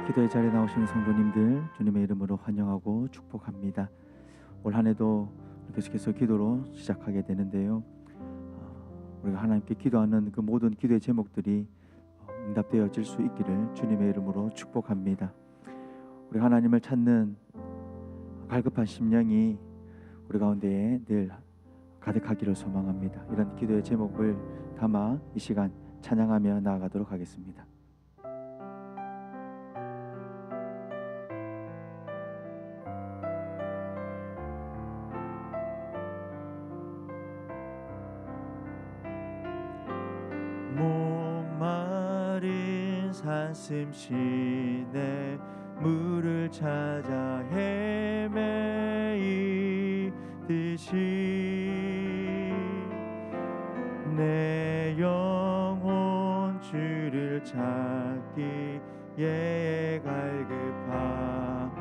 기도의 자리에 나오시는 성도님들 주님의 이름으로 환영하고 축복합니다. 올 한 해도 계속해서 기도로 시작하게 되는데요. 우리가 하나님께 기도하는 그 모든 기도의 제목들이 응답되어질 수 있기를 주님의 이름으로 축복합니다. 우리 하나님을 찾는 갈급한 심령이 우리 가운데에 늘 가득하기를 소망합니다. 이런 기도의 제목을 담아 이 시간 찬양하며 나아가도록 하겠습니다. 목마른 산슴시내 물을 찾아 헤매이듯이 내 영혼 주를 찾기에 갈급하나이다.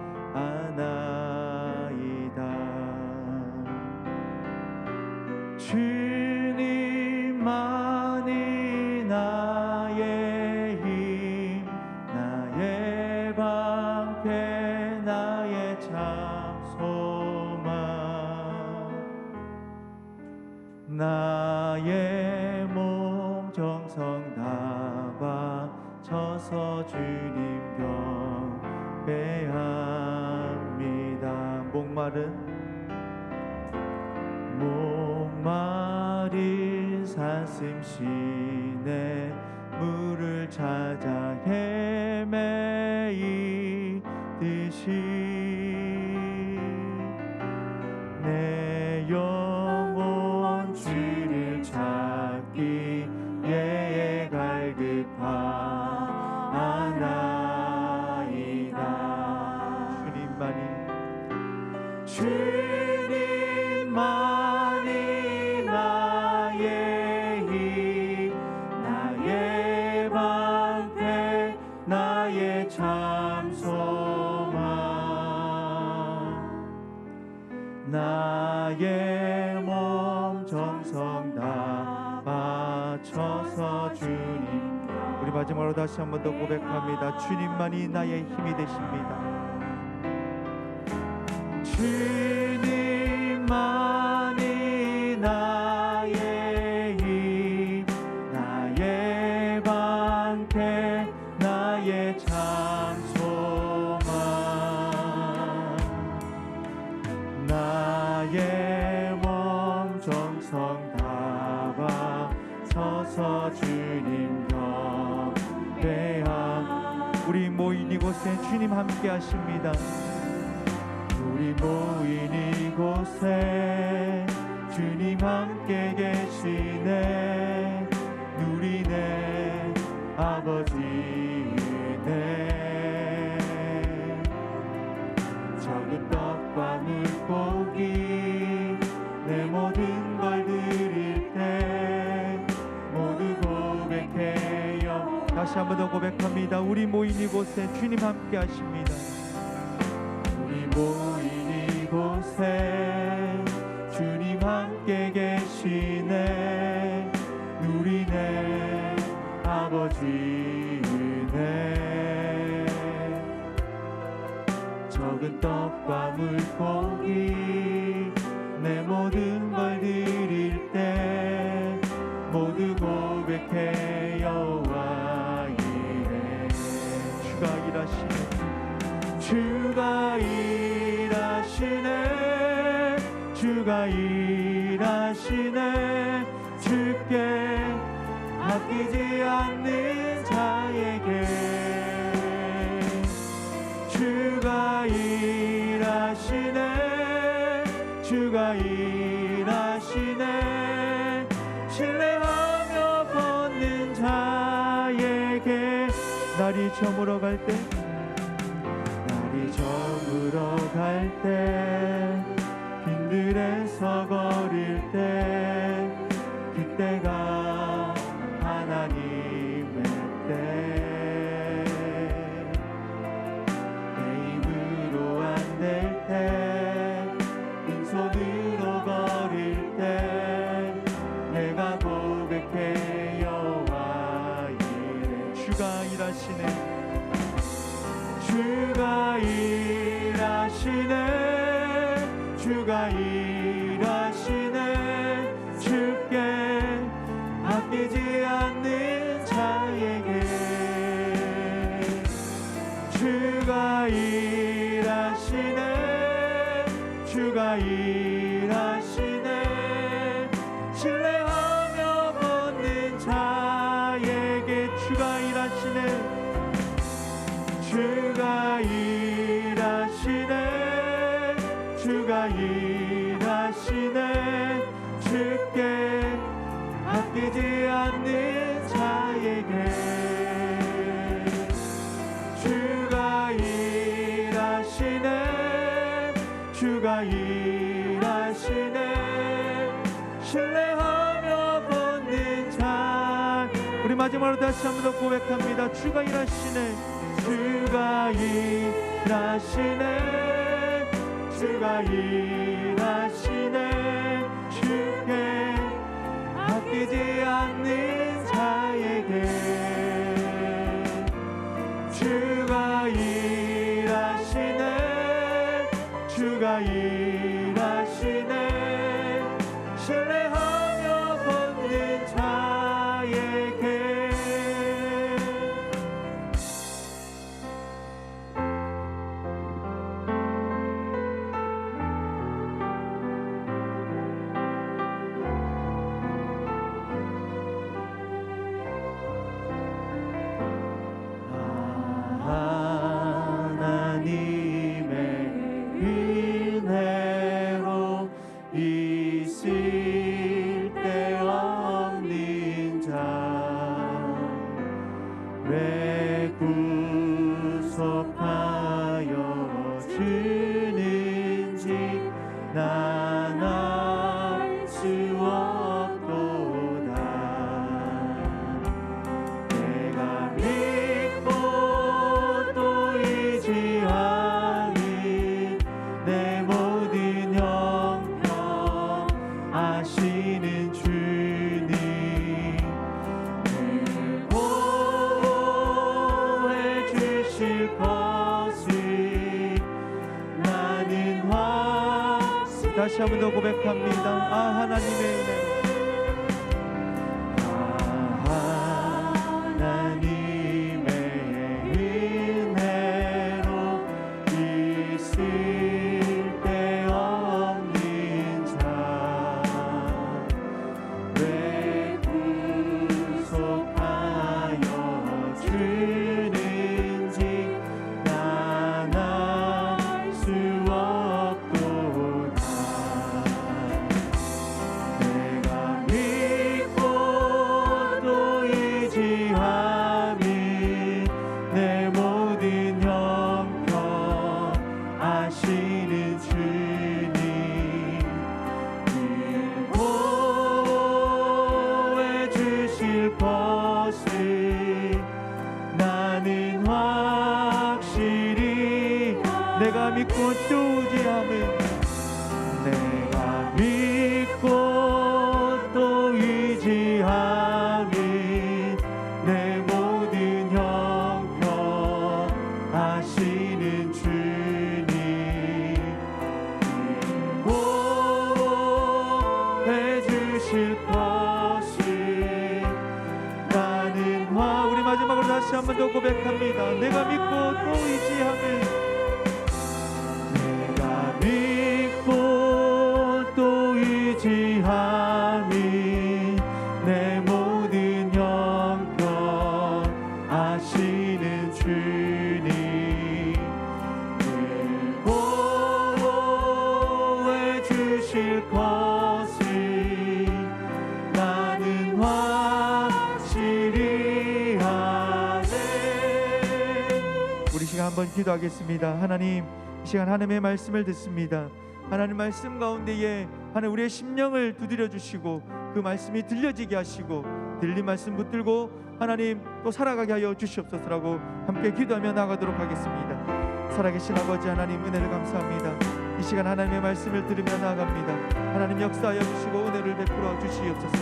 주님만이 나의 힘, 나의 방패, 나의 참 소망, 나의 몸 정성 다 바쳐서 주님 경배합니다. 목마른 산슴시내 물을 찾아 헤매이듯이 내 영혼 주를 찾기에 갈급하나이다. 주님만이 나의 힘, 나의 방패, 나의 참 소망, 나의 몸 정성 다 바쳐서 주님. 우리 마지막으로 다시 한 번 더 고백합니다. 주님만이 나의 힘이 되십니다. 주님만이 나의 힘, 나의 방패, 나의 참 소망, 나의 몸 정성 다 바쳐서 주님 경배함. 우리 모인 이곳에 주님 함께 하십니다. 우리 모인 이곳에 주님 함께 계시네. 누리네 아버지 은혜. 적은 떡과 물고기 내 모든 걸 드릴 때 모두 고백해요. 다시 한 번 더 고백합니다. 우리 모인 이곳에 주님 함께 하십니다. 모인 이곳에 주님 함께 계시네. 누리네 아버지 은혜. 적은 떡과 물고기 내 모든 걸 드릴 때 모두 고백해 여호와 이레. 주가 일하시네. 주가 일하시네. 주가 일하시네. 주께 아끼지 않는 자에게 주가 일하시네. 주가 일하시네. 신뢰하며 걷는 자에게 날이 저물어 갈 때 저물어 갈 때 빈들에서 거릴 때 그때가 하나님의 때. 내 힘으로 안 될 때 빈손으로 거릴 때 내가 고백해 여호와 이레. 주가 일하시네. 일하시네 주가 일하시네 주께 아끼지 않는 자에게 주가 일하시네 주가 일하시네 신뢰하며 받는 자에게 주가 일하시네 주가 일하시네 주가 일하시네 주께 아끼지 않는 자에게 주가 일하시네 주가 일하시네 신뢰하며 받는 자 우리 마지막으로 다시 한번 더 고백합니다. 주가 일하시네 주가 일하시네 주가 일하시네 주께 아끼지 않는 자에게 주가 일하시네 주가 일하시네 신뢰하며 받는 자에게 왜 구속하여 주는지 난 알 수 없도다 내가 믿고 또 의지하니 내 모든 형편 아시는 주님 다시 한 번 더 고백합니다. 하나님의 은혜로 하나님의 은혜로 있을 데 없는 자 왜 구속하여 주는지 난 알 수 없도다 내가 믿고 또 의지하니 내 모든 형편 아시는 주님 보호해 주실 것을 나는 확실히 내가 믿고 또 의지함은 내가 믿고 또 의지하니 내 모든 형편 아시는 주님 보호해 주실 것을 나는 우리 마지막으로 다시 한 번 더 고백합니다. 내가 믿고 또 의지하면 내가 믿고 또 의지하니 내 모든 형편 아시는 주님 보호해 주실 것을 나는 확실히 아네. 우리 시간 한번 기도하겠습니다. 하나님 이 시간 하나님의 말씀을 듣습니다. 하나님 말씀 가운데에 하나님 우리의 심령을 두드려 주시고 그 말씀이 들려지게 하시고 들린 말씀 붙들고 하나님 또 살아가게 하여 주시옵소서라고 함께 기도하며 나가도록 하겠습니다. 살아계신 아버지 하나님 은혜를 감사합니다. 이 시간 하나님의 말씀을 들으며 나아갑니다. 하나님 역사하여 주시고 은혜를 베풀어 주시옵소서.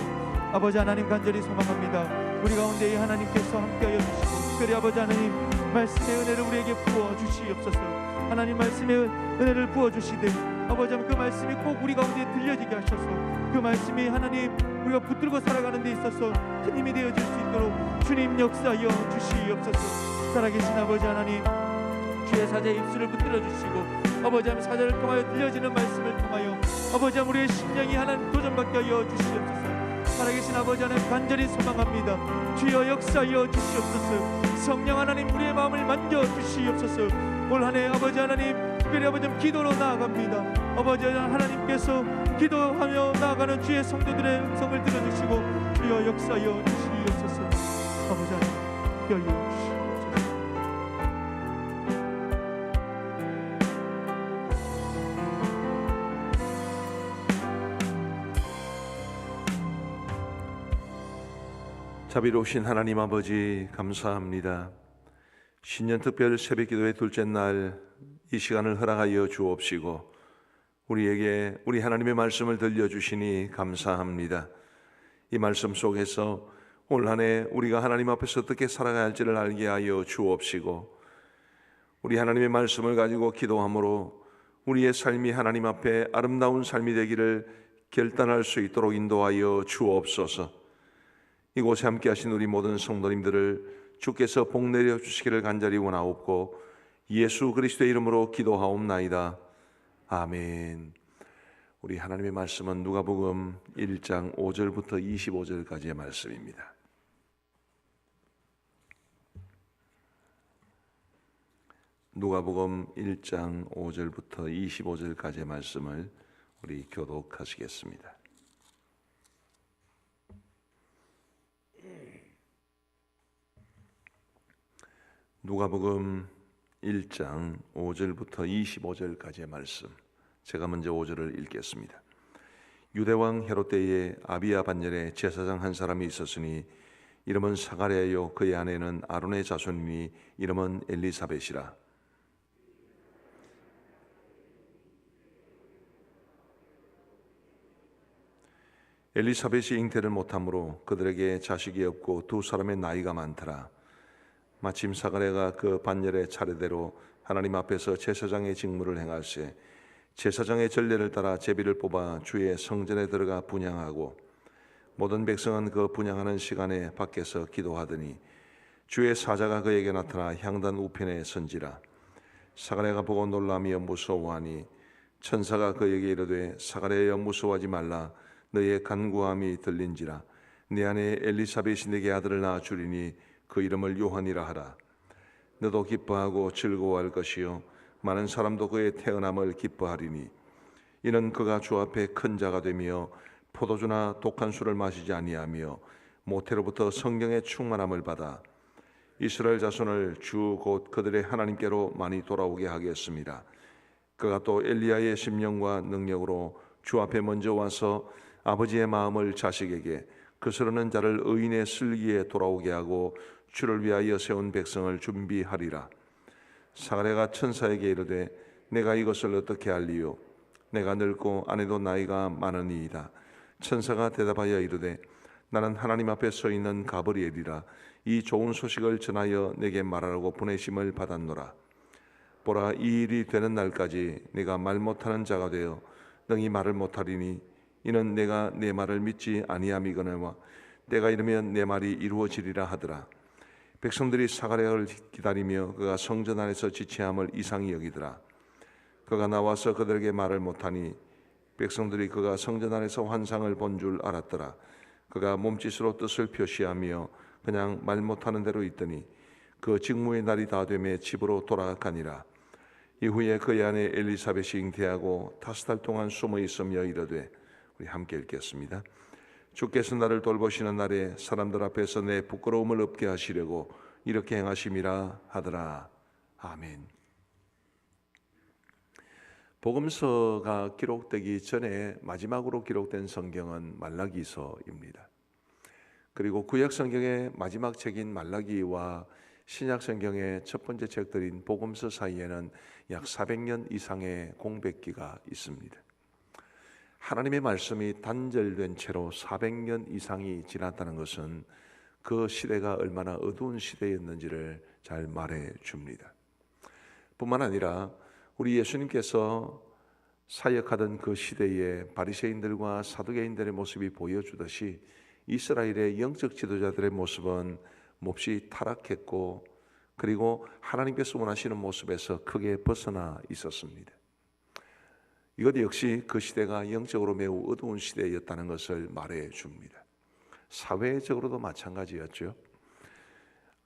아버지 하나님 간절히 소망합니다. 우리 가운데 이 하나님께서 함께하여 주시고 특별히 아버지 하나님 말씀의 은혜를 우리에게 부어 주시옵소서. 하나님 말씀의 은혜를 부어주시되 아버지 그 말씀이 꼭 우리 가운데 들려지게 하셔서 그 말씀이 하나님 우리가 붙들고 살아가는 데 있어서 큰 힘이 되어질 수 있도록 주님 역사하여 주시옵소서. 살아계신 아버지 하나님, 주의 사자의 입술을 붙들어 주시고 아버지 하나님 사자를 통하여 들려지는 말씀을 통하여 아버지 하나님 우리의 심령이 하나님 도전받게 하여 주시옵소서. 살아계신 아버지 하나님 간절히 소망합니다. 주여 역사하여 주시옵소서. 성령 하나님 우리의 마음을 만져 주시옵소서. 올 한 해 아버지 하나님 특별히 아버지 하나님 기도로 나아갑니다. 아버지 하나님께서 기도하며 나아가는 주의 성도들의 음성을 들어주시고 주여 역사하여 주시옵소서. 아버지 하나님 열려 주시옵소서. 자비로우신 하나님 아버지 감사합니다. 신년 특별 새벽기도의 둘째 날 이 시간을 허락하여 주옵시고 우리에게 우리 하나님의 말씀을 들려주시니 감사합니다. 이 말씀 속에서 올 한 해 우리가 하나님 앞에서 어떻게 살아가야 할지를 알게 하여 주옵시고 우리 하나님의 말씀을 가지고 기도함으로 우리의 삶이 하나님 앞에 아름다운 삶이 되기를 결단할 수 있도록 인도하여 주옵소서. 이곳에 함께 하신 우리 모든 성도님들을 주께서 복 내려 주시기를 간절히 원하옵고 예수 그리스도의 이름으로 기도하옵나이다. 아멘. 우리 하나님의 말씀은 누가복음 1장 5절부터 25절까지의 말씀입니다. 누가복음 1장 5절부터 25절까지의 말씀을 우리 교독하시겠습니다. 누가복음 1장 5절부터 25절까지의 말씀, 제가 먼저 5절을 읽겠습니다. 유대왕 헤롯 때에 아비야 반열에 제사장 한 사람이 있었으니 이름은 사가랴요 그의 아내는 아론의 자손이니 이름은 엘리사벳이라. 엘리사벳이 잉태를 못함으로 그들에게 자식이 없고 두 사람의 나이가 많더라. 마침 사가랴가 그 반열의 차례대로 하나님 앞에서 제사장의 직무를 행할세 제사장의 전례를 따라 제비를 뽑아 주의 성전에 들어가 분향하고 모든 백성은 그 분향하는 시간에 밖에서 기도하더니 주의 사자가 그에게 나타나 향단 우편에 선지라. 사가랴가 보고 놀라며 무서워하니 천사가 그에게 이르되 사가랴여 무서워하지 말라. 너의 간구함이 들린지라. 네 아내 엘리사벳이 네게 아들을 낳아 주리니 그 이름을 요한이라 하라. 너도 기뻐하고 즐거워할 것이요 많은 사람도 그의 태어남을 기뻐하리니 이는 그가 주 앞에 큰 자가 되며 포도주나 독한 술을 마시지 아니하며 모태로부터 성령의 충만함을 받아 이스라엘 자손을 주 곧 그들의 하나님께로 많이 돌아오게 하겠습니다. 그가 또 엘리야의 심령과 능력으로 주 앞에 먼저 와서 아버지의 마음을 자식에게 그스르는 자를 의인의 슬기에 돌아오게 하고 주를 위하여 세운 백성을 준비하리라. 사가랴가 천사에게 이르되 내가 이것을 어떻게 알리요? 내가 늙고 아내도 나이가 많으니이다. 천사가 대답하여 이르되 나는 하나님 앞에 서 있는 가브리엘이라. 이 좋은 소식을 전하여 내게 말하라고 보내심을 받았노라. 보라, 이 일이 되는 날까지 내가 말 못하는 자가 되어 능히 말을 못하리니 이는 내가 내 말을 믿지 아니함이거니와 때가 이르면 내 말이 이루어지리라 하더라. 백성들이 사가랴를 기다리며 그가 성전 안에서 지체함을 이상히 여기더라. 그가 나와서 그들에게 말을 못하니 백성들이 그가 성전 안에서 환상을 본 줄 알았더라. 그가 몸짓으로 뜻을 표시하며 그냥 말 못하는 대로 있더니 그 직무의 날이 다 되매 집으로 돌아가니라. 이후에 그의 아내 엘리사벳이 잉태하고 5달 동안 숨어 있으며 이르되, 우리 함께 읽겠습니다. 주께서 나를 돌보시는 날에 사람들 앞에서 내 부끄러움을 없게 하시려고 이렇게 행하심이라 하더라. 아멘. 복음서가 기록되기 전에 마지막으로 기록된 성경은 말라기서입니다. 그리고 구약 성경의 마지막 책인 말라기와 신약 성경의 첫 번째 책들인 복음서 사이에는 약 400년 이상의 공백기가 있습니다. 하나님의 말씀이 단절된 채로 400년 이상이 지났다는 것은 그 시대가 얼마나 어두운 시대였는지를 잘 말해 줍니다. 뿐만 아니라 우리 예수님께서 사역하던 그 시대에 바리새인들과 사두개인들의 모습이 보여주듯이 이스라엘의 영적 지도자들의 모습은 몹시 타락했고, 그리고 하나님께서 원하시는 모습에서 크게 벗어나 있었습니다. 이것 역시 그 시대가 영적으로 매우 어두운 시대였다는 것을 말해 줍니다. 사회적으로도 마찬가지였죠.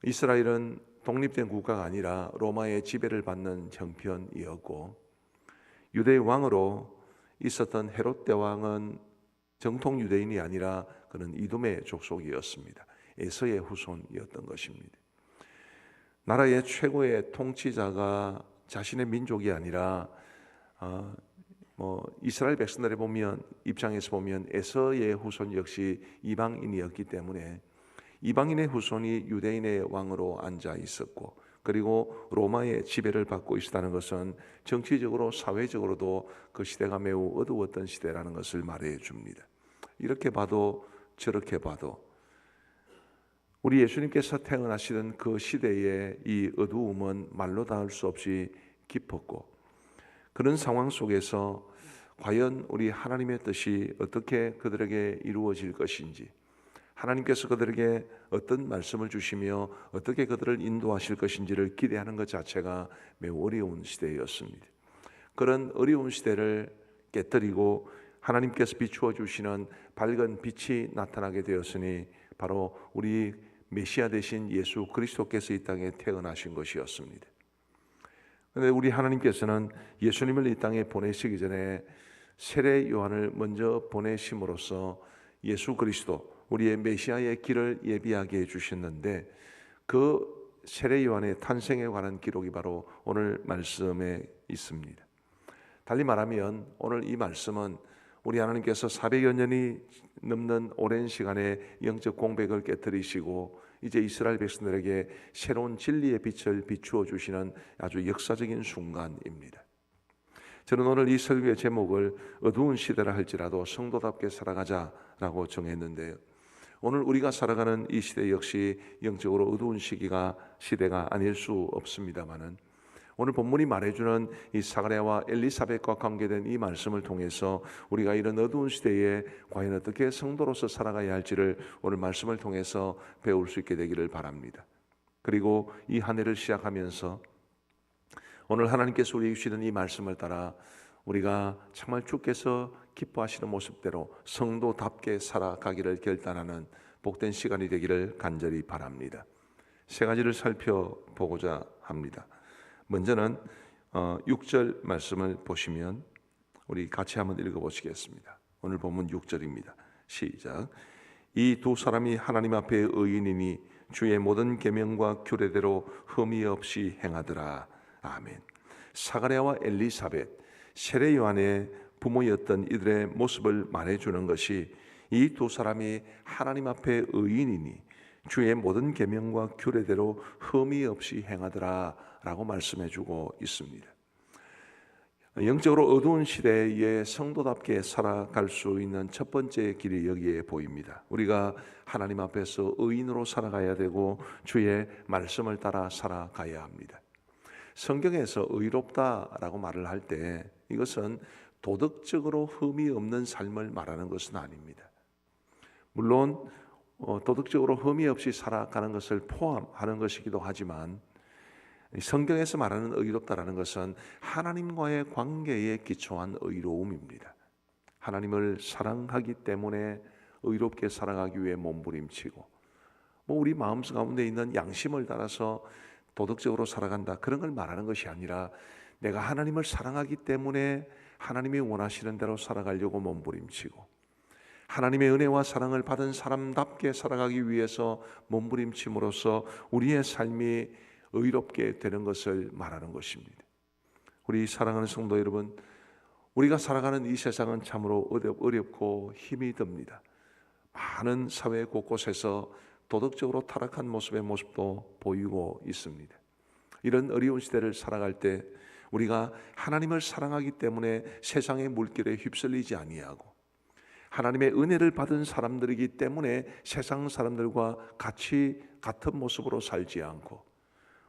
이스라엘은 독립된 국가가 아니라 로마의 지배를 받는 형편이었고, 유대의 왕으로 있었던 헤롯 대왕은 정통 유대인이 아니라 그는 이두메 족속이었습니다. 에서의 후손이었던 것입니다. 나라의 최고의 통치자가 자신의 민족이 아니라 이스라엘 백성들의 입장에서 보면 에서의 후손 역시 이방인이었기 때문에 이방인의 후손이 유대인의 왕으로 앉아 있었고, 그리고 로마의 지배를 받고 있었다는 것은 정치적으로 사회적으로도 그 시대가 매우 어두웠던 시대라는 것을 말해 줍니다. 이렇게 봐도 저렇게 봐도 우리 예수님께서 태어나시던 그 시대의 이 어두움은 말로 닿을 수 없이 깊었고, 그런 상황 속에서 과연 우리 하나님의 뜻이 어떻게 그들에게 이루어질 것인지, 하나님께서 그들에게 어떤 말씀을 주시며 어떻게 그들을 인도하실 것인지를 기대하는 것 자체가 매우 어려운 시대였습니다. 그런 어려운 시대를 깨뜨리고 하나님께서 비추어 주시는 밝은 빛이 나타나게 되었으니 바로 우리 메시아 되신 예수 그리스도께서 이 땅에 태어나신 것이었습니다. 그런데 우리 하나님께서는 예수님을 이 땅에 보내시기 전에 세례 요한을 먼저 보내심으로써 예수 그리스도, 우리의 메시아의 길을 예비하게 해주셨는데, 그 세례 요한의 탄생에 관한 기록이 바로 오늘 말씀에 있습니다. 달리 말하면 오늘 이 말씀은 우리 하나님께서 400여 년이 넘는 오랜 시간의 영적 공백을 깨뜨리시고 이제 이스라엘 백성들에게 새로운 진리의 빛을 비추어 주시는 아주 역사적인 순간입니다. 저는 오늘 이 설교의 제목을 어두운 시대라 할지라도 성도답게 살아가자라고 정했는데요. 오늘 우리가 살아가는 이 시대 역시 영적으로 어두운 시대가 아닐 수 없습니다만은, 오늘 본문이 말해주는 이 사가랴와 엘리사벳과 관계된 이 말씀을 통해서 우리가 이런 어두운 시대에 과연 어떻게 성도로서 살아가야 할지를 오늘 말씀을 통해서 배울 수 있게 되기를 바랍니다. 그리고 이 한 해를 시작하면서 오늘 하나님께서 우리에게 주시는 이 말씀을 따라 우리가 정말 주께서 기뻐하시는 모습대로 성도답게 살아가기를 결단하는 복된 시간이 되기를 간절히 바랍니다. 세 가지를 살펴보고자 합니다. 먼저는 6절 말씀을 보시면 우리 같이 한번 읽어보시겠습니다. 오늘 본문 6절입니다. 시작. 이 두 사람이 하나님 앞에 의인이니 주의 모든 계명과 규례대로 흠이 없이 행하더라. 아멘. 사가랴와 엘리사벳, 세례 요한의 부모였던 이들의 모습을 말해주는 것이 이 두 사람이 하나님 앞에 의인이니 주의 모든 계명과 규례대로 흠이 없이 행하더라 라고 말씀해주고 있습니다. 영적으로 어두운 시대에 성도답게 살아갈 수 있는 첫 번째 길이 여기에 보입니다. 우리가 하나님 앞에서 의인으로 살아가야 되고 주의 말씀을 따라 살아가야 합니다. 성경에서 의롭다라고 말을 할 때 이것은 도덕적으로 흠이 없는 삶을 말하는 것은 아닙니다. 물론 도덕적으로 흠이 없이 살아가는 것을 포함하는 것이기도 하지만, 성경에서 말하는 의롭다라는 것은 하나님과의 관계에 기초한 의로움입니다. 하나님을 사랑하기 때문에 의롭게 살아가기 위해 몸부림치고, 우리 마음 가운데 있는 양심을 따라서 도덕적으로 살아간다, 그런 걸 말하는 것이 아니라 내가 하나님을 사랑하기 때문에 하나님이 원하시는 대로 살아가려고 몸부림치고, 하나님의 은혜와 사랑을 받은 사람답게 살아가기 위해서 몸부림침으로써 우리의 삶이 의롭게 되는 것을 말하는 것입니다. 우리 사랑하는 성도 여러분, 우리가 살아가는 이 세상은 참으로 어렵고 힘이 듭니다. 많은 사회 곳곳에서 도덕적으로 타락한 모습도 보이고 있습니다. 이런 어려운 시대를 살아갈 때 우리가 하나님을 사랑하기 때문에 세상의 물결에 휩쓸리지 아니하고, 하나님의 은혜를 받은 사람들이기 때문에 세상 사람들과 같은 모습으로 살지 않고,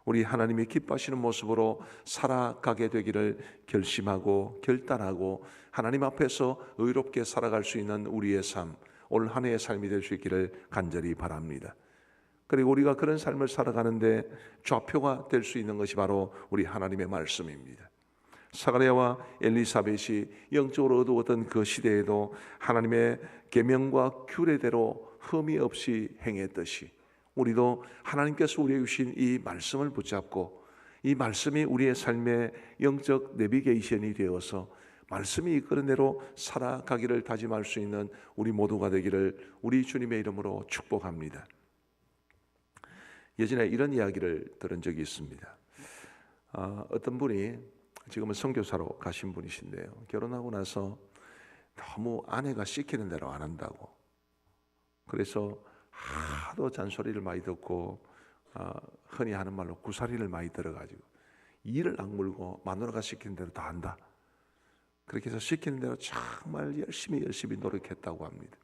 우리 하나님이 기뻐하시는 모습으로 살아가게 되기를 결심하고 결단하고 하나님 앞에서 의롭게 살아갈 수 있는 우리의 삶, 올 한 해의 삶이 될 수 있기를 간절히 바랍니다. 그리고 우리가 그런 삶을 살아가는데 좌표가 될 수 있는 것이 바로 우리 하나님의 말씀입니다. 사가랴와 엘리사벳이 영적으로 어두웠던 그 시대에도 하나님의 계명과 규례대로 흠이 없이 행했듯이 우리도 하나님께서 우리에게 주신 이 말씀을 붙잡고 이 말씀이 우리의 삶의 영적 내비게이션이 되어서 말씀이 이끄는 대로 살아가기를 다짐할 수 있는 우리 모두가 되기를 우리 주님의 이름으로 축복합니다. 예전에 이런 이야기를 들은 적이 있습니다. 어떤 분이 지금은 선교사로 가신 분이신데요, 결혼하고 나서 너무 아내가 시키는 대로 안 한다고, 그래서 하도 잔소리를 많이 듣고 흔히 하는 말로 구사리를 많이 들어가지고 이를 악물고 마누라가 시키는 대로 다 한다. 그렇게 해서 시키는 대로 정말 열심히 노력했다고 합니다.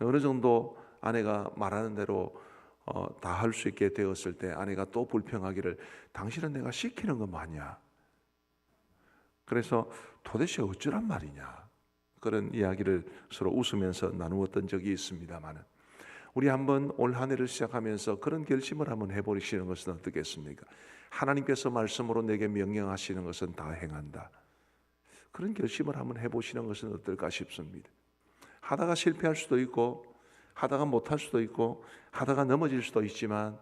어느 정도 아내가 말하는 대로 다 할 수 있게 되었을 때 아내가 또 불평하기를 당신은 내가 시키는 거 맞냐? 그래서 도대체 어쩌란 말이냐? 그런 이야기를 서로 웃으면서 나누었던 적이 있습니다만, 우리 한번 올 한 해를 시작하면서 그런 결심을 한번 해보시는 것은 어떻겠습니까? 하나님께서 말씀으로 내게 명령하시는 것은 다 행한다. 그런 결심을 한번 해보시는 것은 어떨까 싶습니다. 하다가 실패할 수도 있고 하다가 못할 수도 있고 하다가 넘어질 수도 있지만,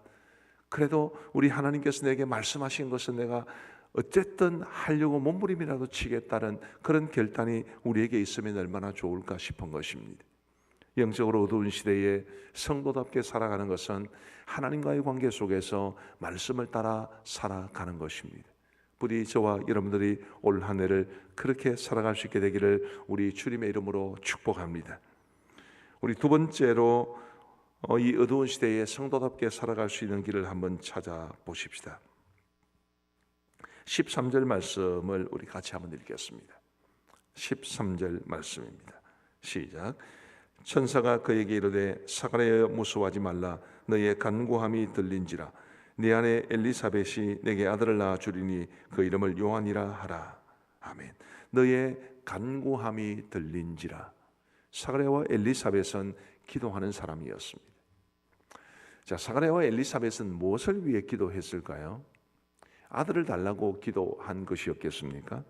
그래도 우리 하나님께서 내게 말씀하신 것은 내가 어쨌든 하려고 몸부림이라도 치겠다는 그런 결단이 우리에게 있으면 얼마나 좋을까 싶은 것입니다. 영적으로 어두운 시대에 성도답게 살아가는 것은 하나님과의 관계 속에서 말씀을 따라 살아가는 것입니다. 부디 저와 여러분들이 올 한 해를 그렇게 살아갈 수 있게 되기를 우리 주님의 이름으로 축복합니다. 우리 두 번째로 이 어두운 시대에 성도답게 살아갈 수 있는 길을 한번 찾아보십시다. 13절 말씀을 우리 같이 한번 읽겠습니다. 13절 말씀입니다. 시작. 천사가 그에게 이르되 사가랴여 무서워하지 말라. 너의 간구함이 들린지라. 네 아내 엘리사벳이 내게 아들을 낳아 주리니 그 이름을 요한이라 하라. 아멘. 너의 간구함이 들린지라. 사가랴와 엘리사벳은 기도하는 사람이었습니다. 자, 사가랴와 엘리사벳은 무엇을 위해 기도했을까요? 아들을 달라고 기도한 것이었겠습니까?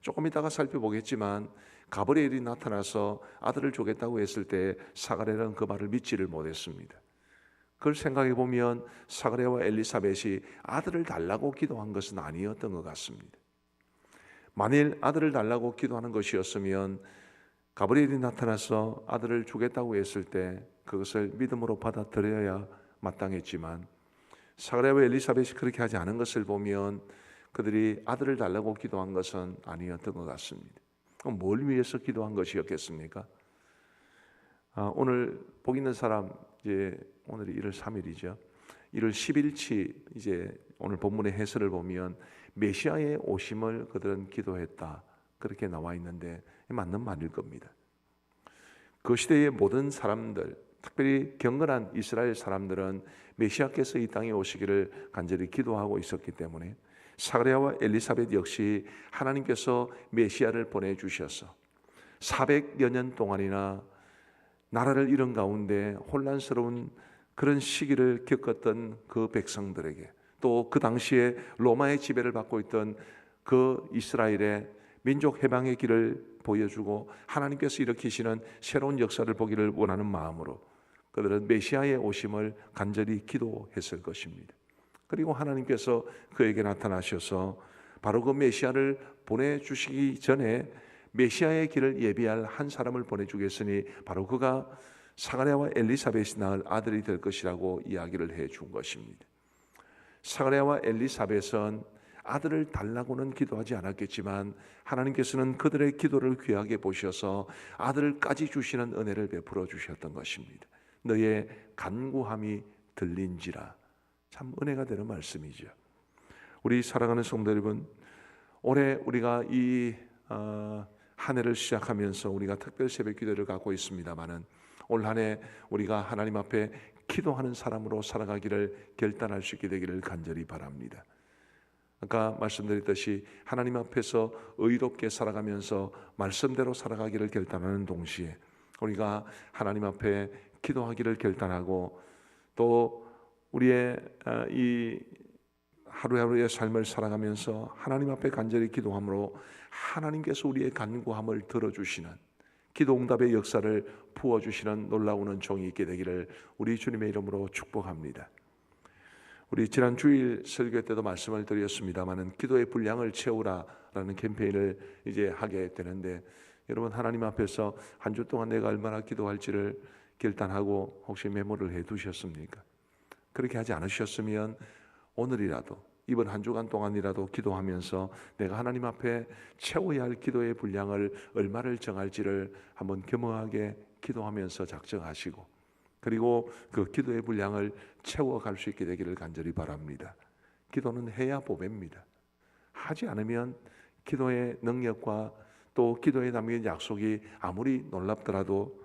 조금 이따가 살펴보겠지만 가브리엘이 나타나서 아들을 주겠다고 했을 때 사가랴는 그 말을 믿지를 못했습니다. 그걸 생각해 보면 사가랴와 엘리사벳이 아들을 달라고 기도한 것은 아니었던 것 같습니다. 만일 아들을 달라고 기도하는 것이었으면 가브리엘이 나타나서 아들을 주겠다고 했을 때 그것을 믿음으로 받아들여야 마땅했지만, 사가랴와 엘리사벳이 그렇게 하지 않은 것을 보면 그들이 아들을 달라고 기도한 것은 아니었던 것 같습니다. 그럼 뭘 위해서 기도한 것이었겠습니까? 오늘 복 있는 사람, 이제 오늘이 1월 3일이죠. 1월 10일치 이제 오늘 본문의 해설을 보면 메시아의 오심을 그들은 기도했다, 그렇게 나와 있는데 맞는 말일 겁니다. 그 시대의 모든 사람들, 특별히 경건한 이스라엘 사람들은 메시아께서 이 땅에 오시기를 간절히 기도하고 있었기 때문에 사가랴와 엘리사벳 역시 하나님께서 메시아를 보내주셔서 400여 년 동안이나 나라를 잃은 가운데 혼란스러운 그런 시기를 겪었던 그 백성들에게, 또 그 당시에 로마의 지배를 받고 있던 그 이스라엘의 민족 해방의 길을 보여주고 하나님께서 일으키시는 새로운 역사를 보기를 원하는 마음으로 그들은 메시아의 오심을 간절히 기도했을 것입니다. 그리고 하나님께서 그에게 나타나셔서 바로 그 메시아를 보내주시기 전에 메시아의 길을 예비할 한 사람을 보내주겠으니 바로 그가 사가랴와 엘리사벳이 낳을 아들이 될 것이라고 이야기를 해준 것입니다. 사가랴와 엘리사벳은 아들을 달라고는 기도하지 않았겠지만 하나님께서는 그들의 기도를 귀하게 보셔서 아들까지 주시는 은혜를 베풀어 주셨던 것입니다. 너의 간구함이 들린지라. 참 은혜가 되는 말씀이죠. 우리 사랑하는 성도 여러분, 올해 우리가 이 한 해를 시작하면서 우리가 특별 새벽 기도를 갖고 있습니다마는 올 한 해 우리가 하나님 앞에 기도하는 사람으로 살아가기를 결단할 수 있게 되기를 간절히 바랍니다. 아까 말씀드렸듯이 하나님 앞에서 의롭게 살아가면서 말씀대로 살아가기를 결단하는 동시에 우리가 하나님 앞에 기도하기를 결단하고 또 우리의 이 하루하루의 삶을 살아가면서 하나님 앞에 간절히 기도함으로 하나님께서 우리의 간구함을 들어주시는 기도 응답의 역사를 부어주시는 놀라운 종이 있게 되기를 우리 주님의 이름으로 축복합니다. 우리 지난 주일 설교 때도 말씀을 드렸습니다마는 기도의 분량을 채우라라는 캠페인을 이제 하게 되는데 여러분 하나님 앞에서 한 주 동안 내가 얼마나 기도할지를 결단하고 혹시 메모를 해 두셨습니까? 그렇게 하지 않으셨으면 오늘이라도 이번 한 주간 동안이라도 기도하면서 내가 하나님 앞에 채워야 할 기도의 분량을 얼마를 정할지를 한번 겸허하게 기도하면서 작정하시고 그리고 그 기도의 분량을 채워갈 수 있게 되기를 간절히 바랍니다. 기도는 해야 보배입니다. 하지 않으면 기도의 능력과 또 기도에 담긴 약속이 아무리 놀랍더라도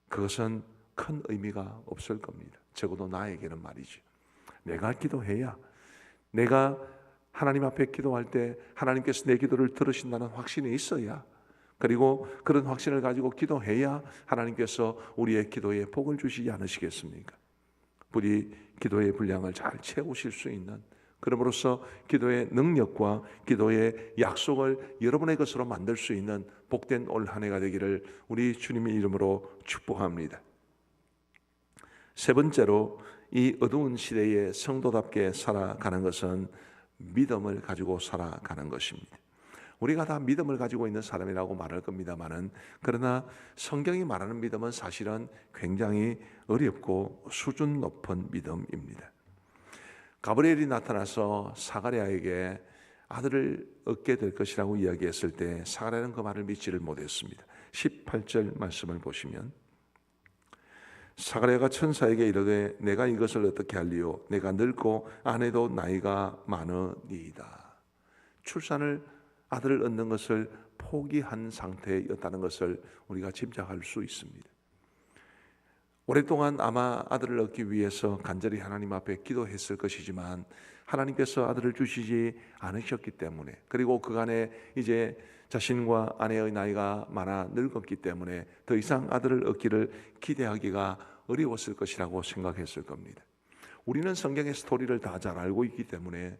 그것은 큰 의미가 없을 겁니다. 적어도 나에게는 말이죠. 내가 기도해야 내가 하나님 앞에 기도할 때 하나님께서 내 기도를 들으신다는 확신이 있어야 그리고 그런 확신을 가지고 기도해야 하나님께서 우리의 기도에 복을 주시지 않으시겠습니까? 부디 기도의 분량을 잘 채우실 수 있는 그럼으로써 기도의 능력과 기도의 약속을 여러분의 것으로 만들 수 있는 복된 올 한 해가 되기를 우리 주님의 이름으로 축복합니다. 세 번째로 이 어두운 시대에 성도답게 살아가는 것은 믿음을 가지고 살아가는 것입니다. 우리가 다 믿음을 가지고 있는 사람이라고 말할 겁니다만은 그러나 성경이 말하는 믿음은 사실은 굉장히 어렵고 수준 높은 믿음입니다. 가브리엘이 나타나서 사가랴에게 아들을 얻게 될 것이라고 이야기했을 때 사가랴는 그 말을 믿지를 못했습니다. 18절 말씀을 보시면 사가랴가 천사에게 이르되 내가 이것을 어떻게 할리요 내가 늙고 아내도 나이가 많으니이다. 출산을 아들을 얻는 것을 포기한 상태였다는 것을 우리가 짐작할 수 있습니다. 오랫동안 아마 아들을 얻기 위해서 간절히 하나님 앞에 기도했을 것이지만 하나님께서 아들을 주시지 않으셨기 때문에 그리고 그간에 이제 자신과 아내의 나이가 많아 늙었기 때문에 더 이상 아들을 얻기를 기대하기가 어려웠을 것이라고 생각했을 겁니다. 우리는 성경의 스토리를 다 잘 알고 있기 때문에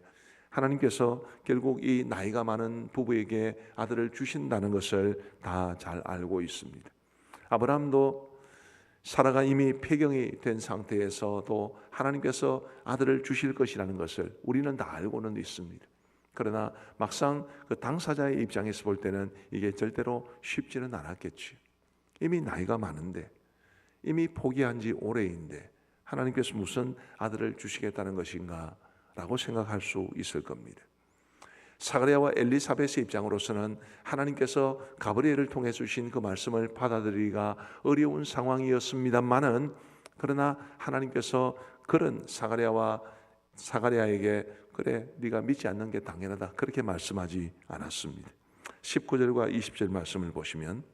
하나님께서 결국 이 나이가 많은 부부에게 아들을 주신다는 것을 다 잘 알고 있습니다. 아브라함도 사라가 이미 폐경이 된 상태에서도 하나님께서 아들을 주실 것이라는 것을 우리는 다 알고는 있습니다. 그러나 막상 그 당사자의 입장에서 볼 때는 이게 절대로 쉽지는 않았겠지. 이미 나이가 많은데 이미 포기한 지 오래인데 하나님께서 무슨 아들을 주시겠다는 것인가 라고 생각할 수 있을 겁니다. 사가랴와 엘리사벳의 입장으로서는 하나님께서 가브리엘을 통해 주신 그 말씀을 받아들이기가 어려운 상황이었습니다만은 그러나 하나님께서 그런 사가랴에게 그래 네가 믿지 않는 게 당연하다 그렇게 말씀하지 않았습니다. 19절과 20절 말씀을 보시면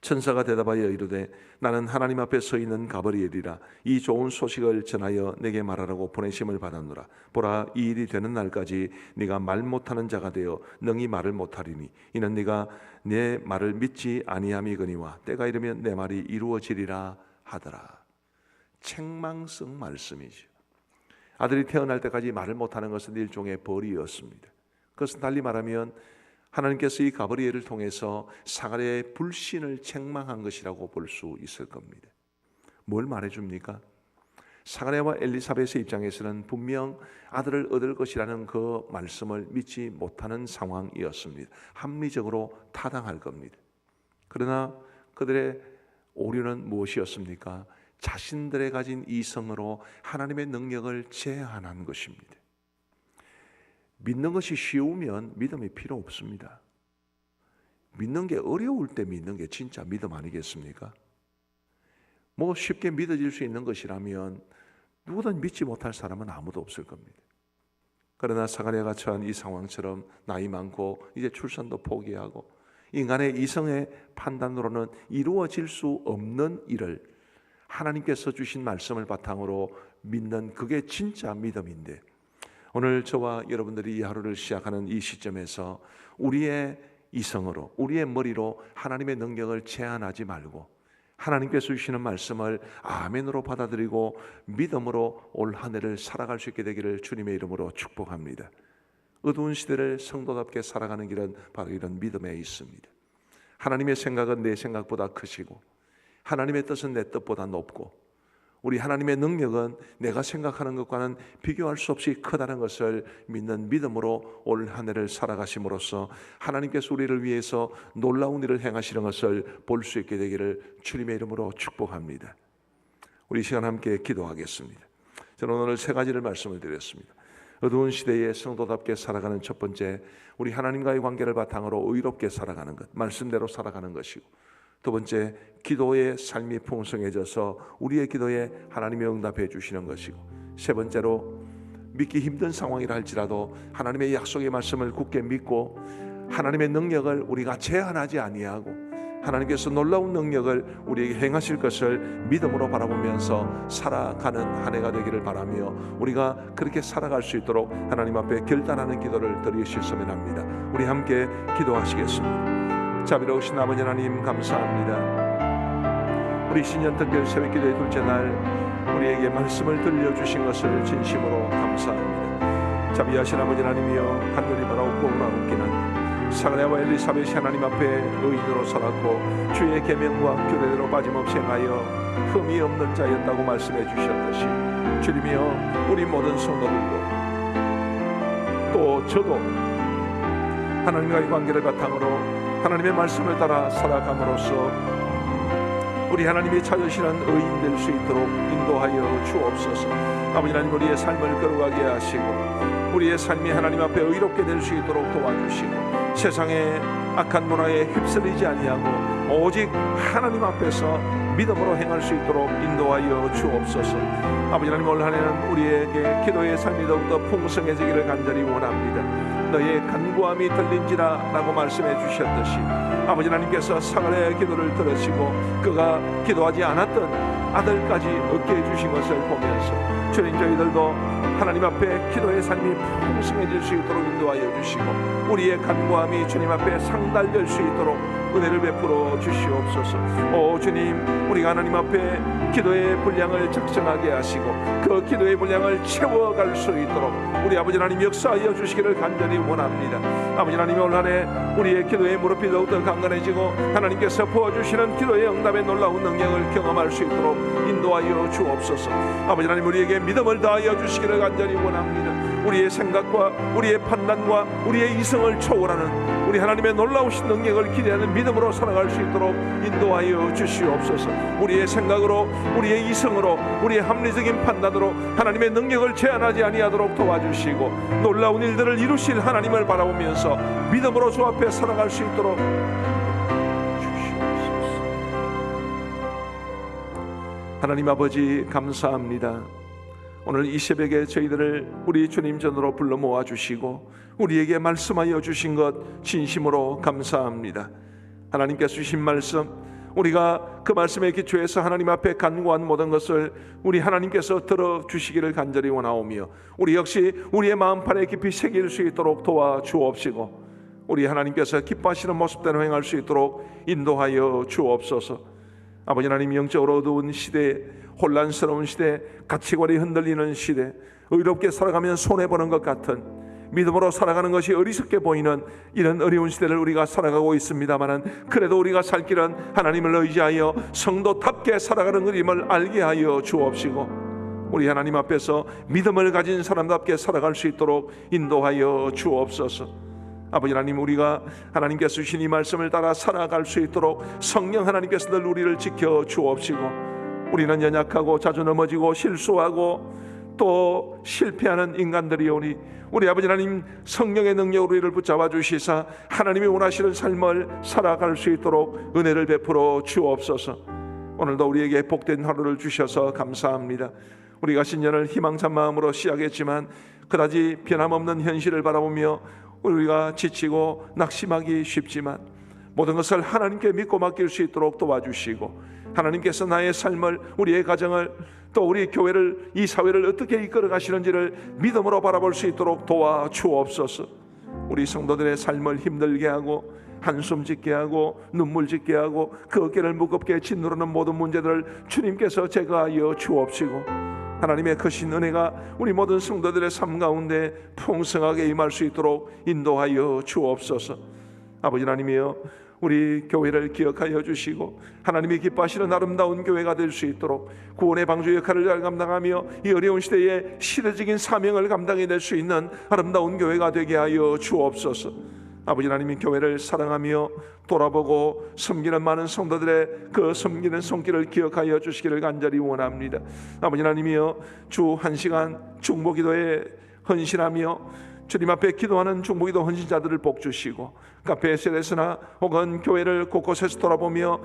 천사가 대답하여 이르되 나는 하나님 앞에 서 있는 가브리엘이라 이 좋은 소식을 전하여 내게 말하라고 보내심을 받았노라. 보라 이 일이 되는 날까지 네가 말 못하는 자가 되어 능히 말을 못하리니 이는 네가 내 말을 믿지 아니함이거니와 때가 이르면 내 말이 이루어지리라 하더라. 책망성 말씀이죠. 아들이 태어날 때까지 말을 못하는 것은 일종의 벌이었습니다. 그것은 달리 말하면 하나님께서 이 가브리엘을 통해서 사가랴의 불신을 책망한 것이라고 볼 수 있을 겁니다. 뭘 말해줍니까? 사가랴와 엘리사벳의 입장에서는 분명 아들을 얻을 것이라는 그 말씀을 믿지 못하는 상황이었습니다. 합리적으로 타당할 겁니다. 그러나 그들의 오류는 무엇이었습니까? 자신들의 가진 이성으로 하나님의 능력을 제한한 것입니다. 믿는 것이 쉬우면 믿음이 필요 없습니다. 믿는 게 어려울 때 믿는 게 진짜 믿음 아니겠습니까? 뭐 쉽게 믿어질 수 있는 것이라면 누구든 믿지 못할 사람은 아무도 없을 겁니다. 그러나 사가랴가 처한 이 상황처럼 나이 많고 이제 출산도 포기하고 인간의 이성의 판단으로는 이루어질 수 없는 일을 하나님께서 주신 말씀을 바탕으로 믿는 그게 진짜 믿음인데, 오늘 저와 여러분들이 이 하루를 시작하는 이 시점에서 우리의 이성으로, 우리의 머리로 하나님의 능력을 제한하지 말고 하나님께서 주시는 말씀을 아멘으로 받아들이고 믿음으로 올 한 해를 살아갈 수 있게 되기를 주님의 이름으로 축복합니다. 어두운 시대를 성도답게 살아가는 길은 바로 이런 믿음에 있습니다. 하나님의 생각은 내 생각보다 크시고 하나님의 뜻은 내 뜻보다 높고 우리 하나님의 능력은 내가 생각하는 것과는 비교할 수 없이 크다는 것을 믿는 믿음으로 올 한 해를 살아가심으로써 하나님께서 우리를 위해서 놀라운 일을 행하시는 것을 볼 수 있게 되기를 주님의 이름으로 축복합니다. 우리 시간 함께 기도하겠습니다. 저는 오늘 세 가지를 말씀을 드렸습니다. 어두운 시대에 성도답게 살아가는 첫 번째, 우리 하나님과의 관계를 바탕으로 의롭게 살아가는 것, 말씀대로 살아가는 것이고, 두 번째, 기도의 삶이 풍성해져서 우리의 기도에 하나님이 응답해 주시는 것이고, 세 번째로 믿기 힘든 상황이라 할지라도 하나님의 약속의 말씀을 굳게 믿고 하나님의 능력을 우리가 제한하지 아니하고 하나님께서 놀라운 능력을 우리에게 행하실 것을 믿음으로 바라보면서 살아가는 한 해가 되기를 바라며, 우리가 그렇게 살아갈 수 있도록 하나님 앞에 결단하는 기도를 드리셨으면 합니다. 우리 함께 기도하시겠습니다. 자비로우신 아버지 하나님, 감사합니다. 우리 신년 특별 새벽기도의 둘째 날 우리에게 말씀을 들려주신 것을 진심으로 감사합니다. 자비하신 아버지 하나님이여, 하늘이 바라옵고 나옵기는 사가랴와 엘리사벳이 하나님 앞에 의인으로 살았고 주의 계명과 규례대로 빠짐없이 행하여 흠이 없는 자였다고 말씀해 주셨듯이, 주님이여, 우리 모든 성도들도 또 저도 하나님과의 관계를 바탕으로 하나님의 말씀을 따라 살아감으로써 우리 하나님이 찾으시는 의인 될 수 있도록 인도하여 주옵소서. 아버지 하나님, 우리의 삶을 걸어가게 하시고 우리의 삶이 하나님 앞에 의롭게 될 수 있도록 도와주시고 세상의 악한 문화에 휩쓸리지 아니하고 오직 하나님 앞에서 믿음으로 행할 수 있도록 인도하여 주옵소서. 아버지 하나님, 올 한 해는 우리에게 기도의 삶이 더욱더 풍성해지기를 간절히 원합니다. 너의 간구함이 들린지라 라고 말씀해 주셨듯이 아버지 하나님께서 사가랴의 기도를 들으시고 그가 기도하지 않았던 아들까지 얻게 해주신 것을 보면서 주님, 저희들도 하나님 앞에 기도의 삶이 풍성해질 수 있도록 인도하여 주시고 우리의 간구함이 주님 앞에 상달될 수 있도록 은혜를 베풀어 주시옵소서. 오 주님, 우리가 하나님 앞에 기도의 분량을 작정하게 하시고 그 기도의 분량을 채워갈 수 있도록 우리 아버지 하나님 역사하여 주시기를 간절히 원합니다. 아버지 하나님, 올 한 해 우리의 기도의 무릎이 더욱더 강건해지고 하나님께서 부어주시는 기도의 응답의 놀라운 능력을 경험할 수 있도록 인도하여 주옵소서. 아버지 하나님, 우리에게 믿음을 다하여 주시기를 간절히 원합니다. 우리의 생각과 우리의 판단과 우리의 이성을 초월하는 우리 하나님의 놀라우신 능력을 기대하는 믿음으로 살아갈 수 있도록 인도하여 주시옵소서. 우리의 생각으로, 우리의 이성으로, 우리의 합리적인 판단으로 하나님의 능력을 제한하지 아니하도록 도와주시고 놀라운 일들을 이루실 하나님을 바라보면서 믿음으로 주 앞에 살아갈 수 있도록 주시옵소서. 하나님 아버지, 감사합니다. 오늘 이 새벽에 저희들을 우리 주님 전으로 불러 모아주시고 우리에게 말씀하여 주신 것 진심으로 감사합니다. 하나님께서 주신 말씀, 우리가 그 말씀에 기초해서 하나님 앞에 간구한 모든 것을 우리 하나님께서 들어주시기를 간절히 원하오며 우리 역시 우리의 마음판에 깊이 새길 수 있도록 도와주옵시고 우리 하나님께서 기뻐하시는 모습대로 행할 수 있도록 인도하여 주옵소서. 아버지 하나님, 영적으로 어두운 시대, 혼란스러운 시대, 가치관이 흔들리는 시대, 의롭게 살아가면 손해보는 것 같은, 믿음으로 살아가는 것이 어리석게 보이는 이런 어려운 시대를 우리가 살아가고 있습니다마는 그래도 우리가 살 길은 하나님을 의지하여 성도답게 살아가는 것임을 알게 하여 주옵시고 우리 하나님 앞에서 믿음을 가진 사람답게 살아갈 수 있도록 인도하여 주옵소서. 아버지 하나님, 우리가 하나님께서 주신 이 말씀을 따라 살아갈 수 있도록 성령 하나님께서 늘 우리를 지켜 주옵시고 우리는 연약하고 자주 넘어지고 실수하고 또 실패하는 인간들이오니 우리 아버지 하나님, 성령의 능력으로 우리를 붙잡아 주시사 하나님이 원하시는 삶을 살아갈 수 있도록 은혜를 베풀어 주옵소서. 오늘도 우리에게 복된 하루를 주셔서 감사합니다. 우리가 신년을 희망찬 마음으로 시작했지만 그다지 변함없는 현실을 바라보며 우리가 지치고 낙심하기 쉽지만 모든 것을 하나님께 믿고 맡길 수 있도록 도와주시고, 하나님께서 나의 삶을, 우리의 가정을, 또 우리 교회를, 이 사회를 어떻게 이끌어 가시는지를 믿음으로 바라볼 수 있도록 도와주옵소서. 우리 성도들의 삶을 힘들게 하고 한숨 짓게 하고 눈물 짓게 하고 그 어깨를 무겁게 짓누르는 모든 문제들을 주님께서 제거하여 주옵시고, 하나님의 크신 은혜가 우리 모든 성도들의 삶 가운데 풍성하게 임할 수 있도록 인도하여 주옵소서. 아버지 하나님이여, 우리 교회를 기억하여 주시고 하나님이 기뻐하시는 아름다운 교회가 될 수 있도록 구원의 방주 역할을 잘 감당하며 이 어려운 시대에 시대적인 사명을 감당해낼 수 있는 아름다운 교회가 되게 하여 주옵소서. 아버지 하나님이 교회를 사랑하며 돌아보고 섬기는 많은 성도들의 그 섬기는 손길을 기억하여 주시기를 간절히 원합니다. 아버지 하나님이여, 주 1시간 중보기도에 헌신하며 주님 앞에 기도하는 중보기도 헌신자들을 복주시고, 카페 SNS나 혹은 교회를 곳곳에서 돌아보며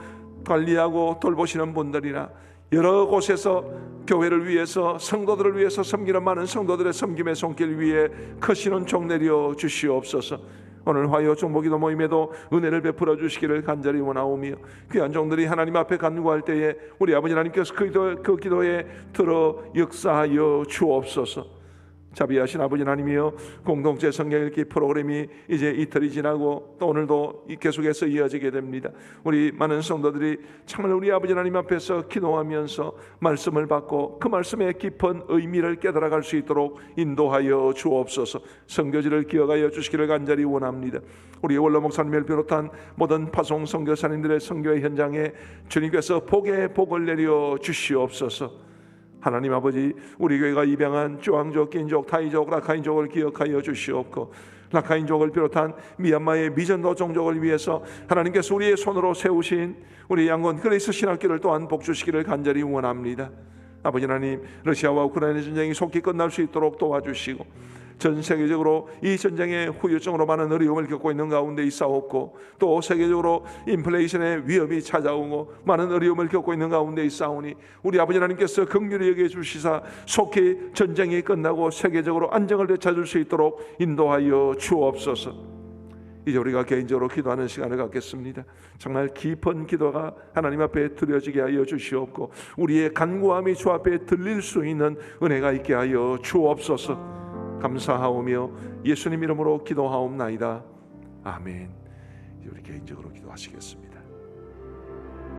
관리하고 돌보시는 분들이나 여러 곳에서 교회를 위해서, 성도들을 위해서 섬기는 많은 성도들의 섬김의 손길 위에 크시는 종 내려 주시옵소서. 오늘 화요 중보기도 모임에도 은혜를 베풀어 주시기를 간절히 원하오며, 귀한 종들이 하나님 앞에 간구할 때에 우리 아버지 하나님께서 그 기도에 들어 역사하여 주옵소서. 자비하신 아버지 하나님이여, 공동체 성경 읽기 프로그램이 이제 이틀이 지나고 또 오늘도 계속해서 이어지게 됩니다. 우리 많은 성도들이 정말 우리 아버지 하나님 앞에서 기도하면서 말씀을 받고 그 말씀의 깊은 의미를 깨달아갈 수 있도록 인도하여 주옵소서. 선교지를 기억하여 주시기를 간절히 원합니다. 우리 원로 목사님을 비롯한 모든 파송 선교사님들의 선교의 현장에 주님께서 복의 복을 내려 주시옵소서. 하나님 아버지, 우리 교회가 입양한 쭈앙족, 긴족, 타이족, 라카인족을 기억하여 주시옵고, 라카인족을 비롯한 미얀마의 미전도 종족을 위해서 하나님께서 우리의 손으로 세우신 우리 양곤 그레이스 신학교를 또한 복주시기를 간절히 원합니다. 아버지 하나님, 러시아와 우크라이나 전쟁이 속히 끝날 수 있도록 도와주시고, 전 세계적으로 이 전쟁의 후유증으로 많은 어려움을 겪고 있는 가운데 있사옵고, 또 세계적으로 인플레이션의 위험이 찾아오고 많은 어려움을 겪고 있는 가운데 있사오니 우리 아버지 하나님께서 긍휼히 여겨 주시사 속히 전쟁이 끝나고 세계적으로 안정을 되찾을 수 있도록 인도하여 주옵소서. 이제 우리가 개인적으로 기도하는 시간을 갖겠습니다. 정말 깊은 기도가 하나님 앞에 드려지게 하여 주시옵고, 우리의 간구함이 주 앞에 들릴 수 있는 은혜가 있게 하여 주옵소서. 감사하오며 예수님 이름으로 기도하옵나이다. 아멘. 이제 우리 개인적으로 기도하시겠습니다.